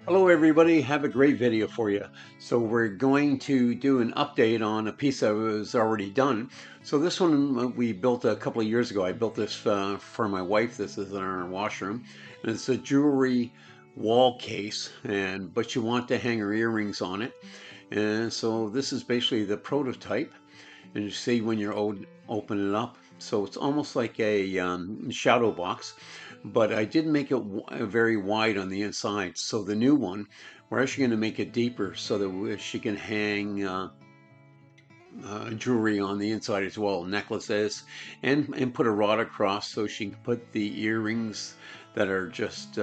Hello everybody, have a great video for you. So we're going to do an update on a piece that was already done. So this one we built a couple of years ago. I built this for my wife. This is in our washroom. And it's a jewelry wall case, but you want to hang her earrings on it. And so this is basically the prototype. And you see when you're open it up. So it's almost like a shadow box, but I did make it very wide on the inside. So the new one, we're actually going to make it deeper so that she can hang jewelry on the inside as well, necklaces, and put a rod across so she can put the earrings that are just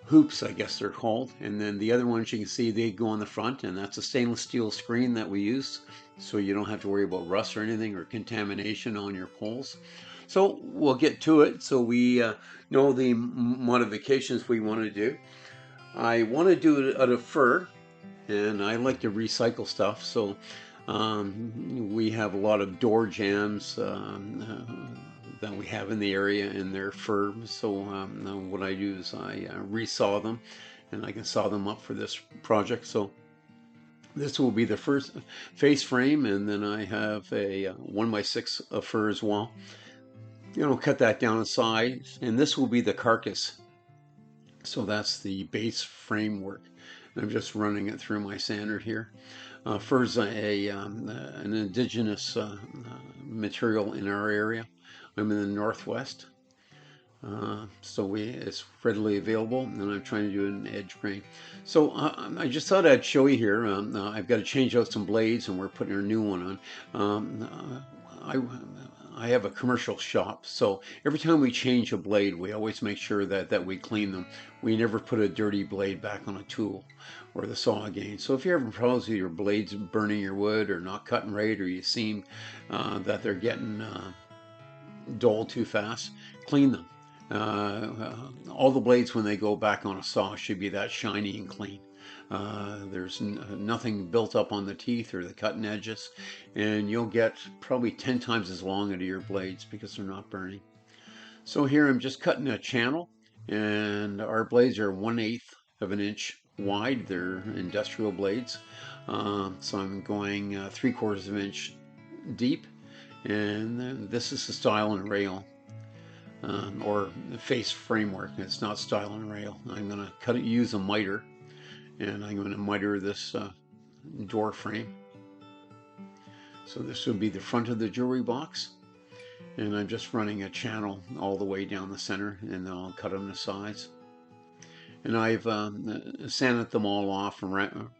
hoops, I guess they're called. And then the other ones you can see they go on the front, and that's a stainless steel screen that we use, so you don't have to worry about rust or anything or contamination on your poles. So we'll get to it. So we know the modifications we want to do. I want to do it out of fur, and I like to recycle stuff. So we have a lot of door jambs that we have in the area, and they're fur. So what I do is I resaw them, and I can saw them up for this project. So this will be the first face frame, and then I have a 1x6 of fur as well. Cut that down in size, and this will be the carcass. So that's the base framework. And I'm just running it through my sander here. Fur is an indigenous material in our area. I'm in the Northwest, so it's readily available, and I'm trying to do an edge grain. So I just thought I'd show you here. I've got to change out some blades, and we're putting a new one on. I have a commercial shop, so every time we change a blade, we always make sure that we clean them. We never put a dirty blade back on a tool or the saw again. So if you're having problems with your blades burning your wood or not cutting right, or you seem that they're getting dull too fast, clean them. All the blades when they go back on a saw should be that shiny and clean. There's nothing built up on the teeth or the cutting edges, and you'll get probably 10 times as long out of your blades because they're not burning. So here I'm just cutting a channel, and our blades are 1/8 of an inch wide. They're industrial blades. So I'm going 3/4 of an inch deep, and this is the style and rail. Or the face framework. It's not style and rail. I'm going to use a miter, and I'm going to miter this door frame. So this would be the front of the jewelry box, and I'm just running a channel all the way down the center, and then I'll cut them to size. And I've sanded them all off around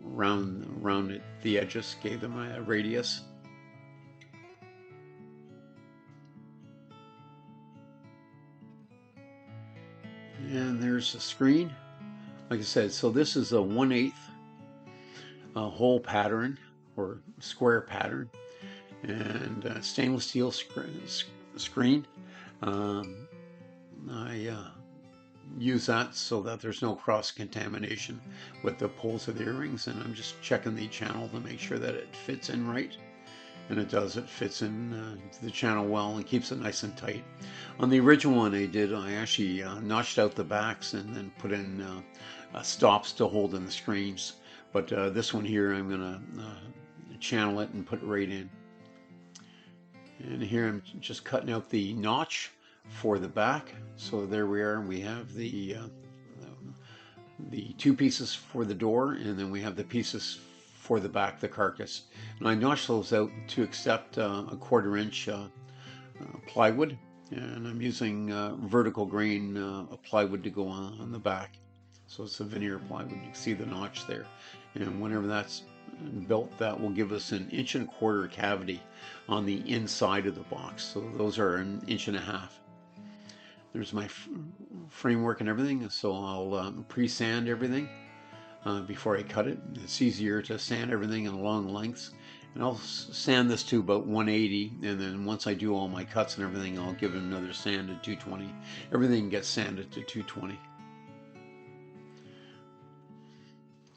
the edges, gave them a radius. And there's the screen. Like I said, so this is a 1/8 hole pattern or square pattern, and stainless steel screen. I use that so that there's no cross contamination with the poles of the earrings, and I'm just checking the channel to make sure that it fits in right. And it does. It fits in the channel well and keeps it nice and tight. On the original one I actually notched out the backs and then put in stops to hold in the screens. But this one here, I'm going to channel it and put it right in. And here I'm just cutting out the notch for the back. So there we are. We have the two pieces for the door, and then we have the pieces for the back, the carcass. And I notched those out to accept a 1/4 inch plywood, and I'm using vertical grain plywood to go on the back. So it's a veneer plywood. You can see the notch there, and whenever that's built, that will give us an 1.25 inch cavity on the inside of the box. So those are 1.5 inches. There's my framework and everything, so I'll pre-sand everything before I cut it. It's easier to sand everything in long lengths, and I'll sand this to about 180, and then once I do all my cuts and everything, I'll give it another sand at 220. Everything gets sanded to 220.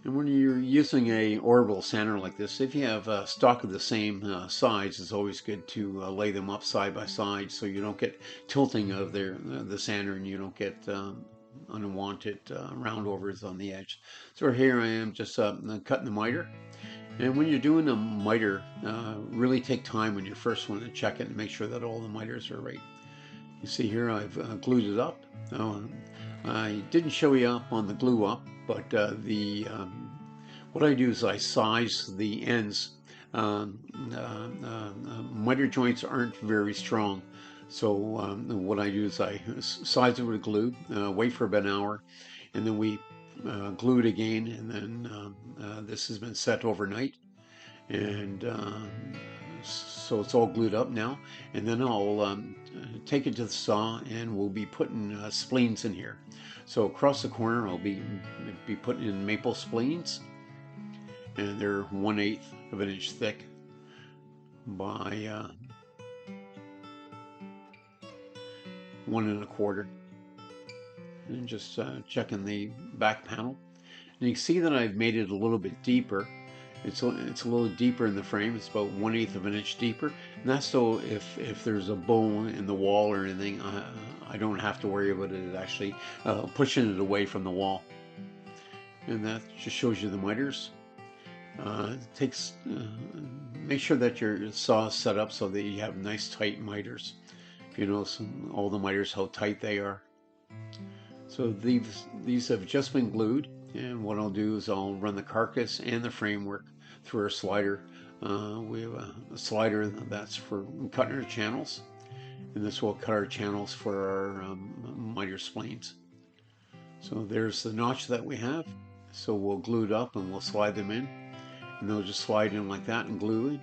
And when you're using a orbital sander like this, if you have stock of the same size, it's always good to lay them up side by side so you don't get tilting of the sander, and you don't get unwanted roundovers on the edge. So here I am just cutting the miter. And when you're doing a miter, really take time when you're first one to check it and make sure that all the miters are right. You see here I've glued it up. I didn't show you up on the glue up, but what I do is I size the ends. Miter joints aren't very strong, so what I do is I size it with glue, wait for about an hour, and then we glue it again, and then this has been set overnight, and so it's all glued up now, and then I'll take it to the saw, and we'll be putting spleens in here. So across the corner I'll be putting in maple spleens, and they're 1/8 of an inch thick by 1 1/4, and just checking the back panel, and you can see that I've made it a little bit deeper. It's a little deeper in the frame. It's about 1/8 of an inch deeper, and that's so if there's a bone in the wall or anything, I don't have to worry about it actually pushing it away from the wall. And that just shows you the miters. Make sure that your saw is set up so that you have nice tight miters. You know, all the miters, how tight they are. So these have just been glued, and what I'll do is I'll run the carcass and the framework through our slider. We have a slider that's for cutting our channels, and this will cut our channels for our miter spleens. So there's the notch that we have. So we'll glue it up and we'll slide them in, and they'll just slide in like that and glue in.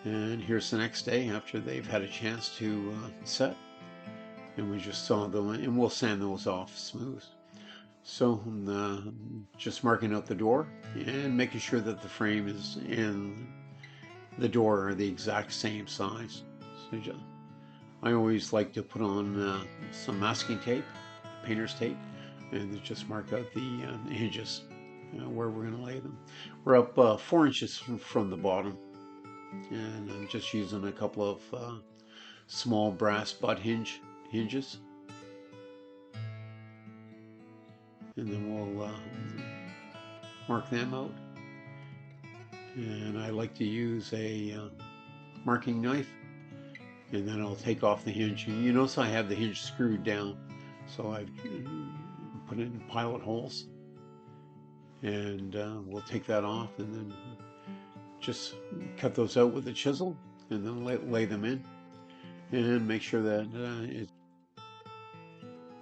And here's the next day after they've had a chance to set, and we just saw them, and we'll sand those off smooth. So just marking out the door and making sure that the frame is and the door are the exact same size. So I always like to put on some masking tape, painter's tape, and just mark out the hinges where we're going to lay them. We're up 4 inches from the bottom, and I'm just using a couple of small brass butt hinges, and then we'll mark them out. And I like to use a marking knife, and then I'll take off the hinge. And you notice I have the hinge screwed down, so I've put in pilot holes, and we'll take that off and then just cut those out with a chisel, and then lay them in and make sure that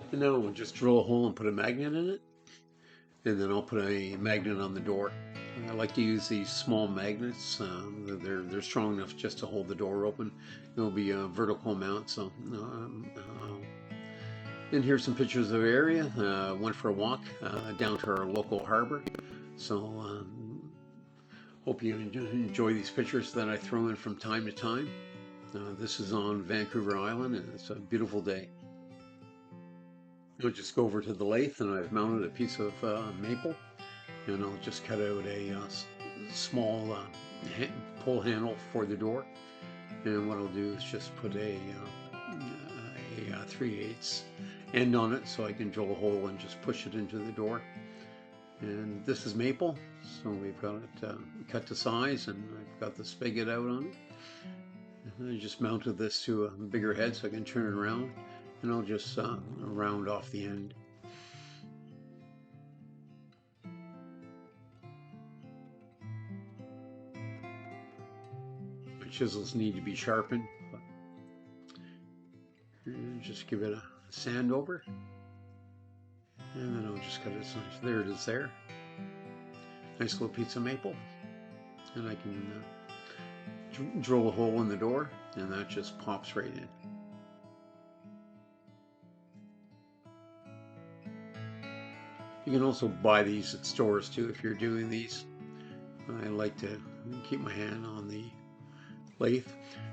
and now we'll just drill a hole and put a magnet in it, and then I'll put a magnet on the door. I like to use these small magnets. They're strong enough just to hold the door open. It'll be a vertical mount. So and here's some pictures of the area. Went for a walk down to our local harbor. So hope you enjoy these pictures that I throw in from time to time. This is on Vancouver Island, and it's a beautiful day. I'll just go over to the lathe, and I've mounted a piece of maple, and I'll just cut out a small pull handle for the door. And what I'll do is just put a 3/8 end on it, so I can drill a hole and just push it into the door. And this is maple, so we've got it cut to size, and I've got the spigot out on it. And I just mounted this to a bigger head so I can turn it around, and I'll just round off the end. My chisels need to be sharpened, but just give it a sand over, and then I'll just cut it. So there it is there. Nice little piece of maple, and I can drill a hole in the door, and that just pops right in. You can also buy these at stores too if you're doing these. I like to keep my hand on the lathe.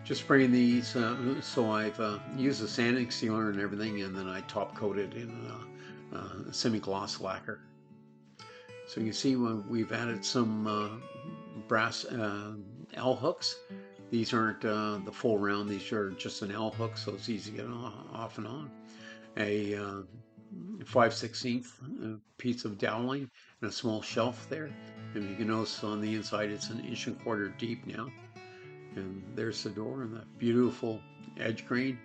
Just spraying these, so I've used a sanding sealer and everything, and then I top coat it in semi-gloss lacquer. So you can see we've added some brass L hooks. These aren't the full round, these are just an L hook, so it's easy to get off and on. A 5/16 piece of doweling and a small shelf there. And you can notice on the inside it's an 1.25 inch deep now. And there's the door and that beautiful edge grain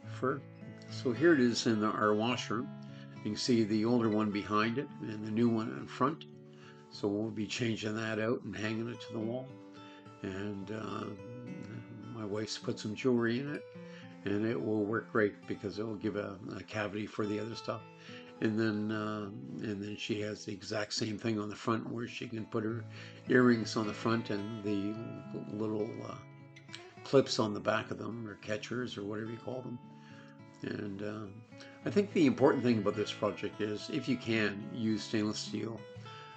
fur. So here it is in our washroom. You can see the older one behind it and the new one in front. So we'll be changing that out and hanging it to the wall. And my wife's put some jewelry in it, and it will work great because it will give a cavity for the other stuff. And then she has the exact same thing on the front where she can put her earrings on the front and the little clips on the back of them, or catchers, or whatever you call them. And I think the important thing about this project is, if you can, use stainless steel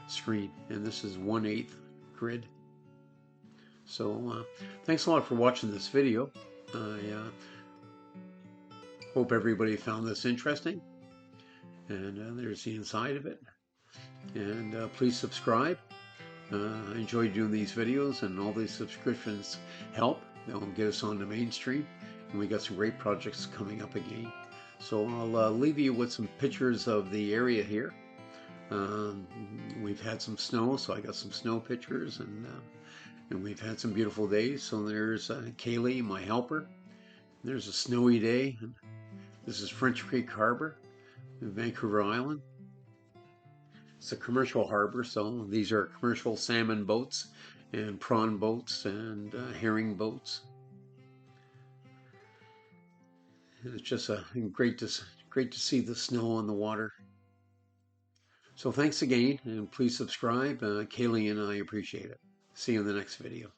screen, and this is 1/8 grid. So thanks a lot for watching this video. I hope everybody found this interesting, and there's the inside of it. And please subscribe. I enjoy doing these videos, and all these subscriptions help. They'll get us on the mainstream, and we got some great projects coming up again. So I'll leave you with some pictures of the area here. We've had some snow, so I got some snow pictures, and we've had some beautiful days. So there's Kaylee, my helper. There's a snowy day. This is French Creek Harbor in Vancouver Island. It's a commercial harbor, so these are commercial salmon boats and prawn boats and herring boats. And it's just great to see the snow on the water. So thanks again, and please subscribe. Kaylee and I appreciate it. See you in the next video.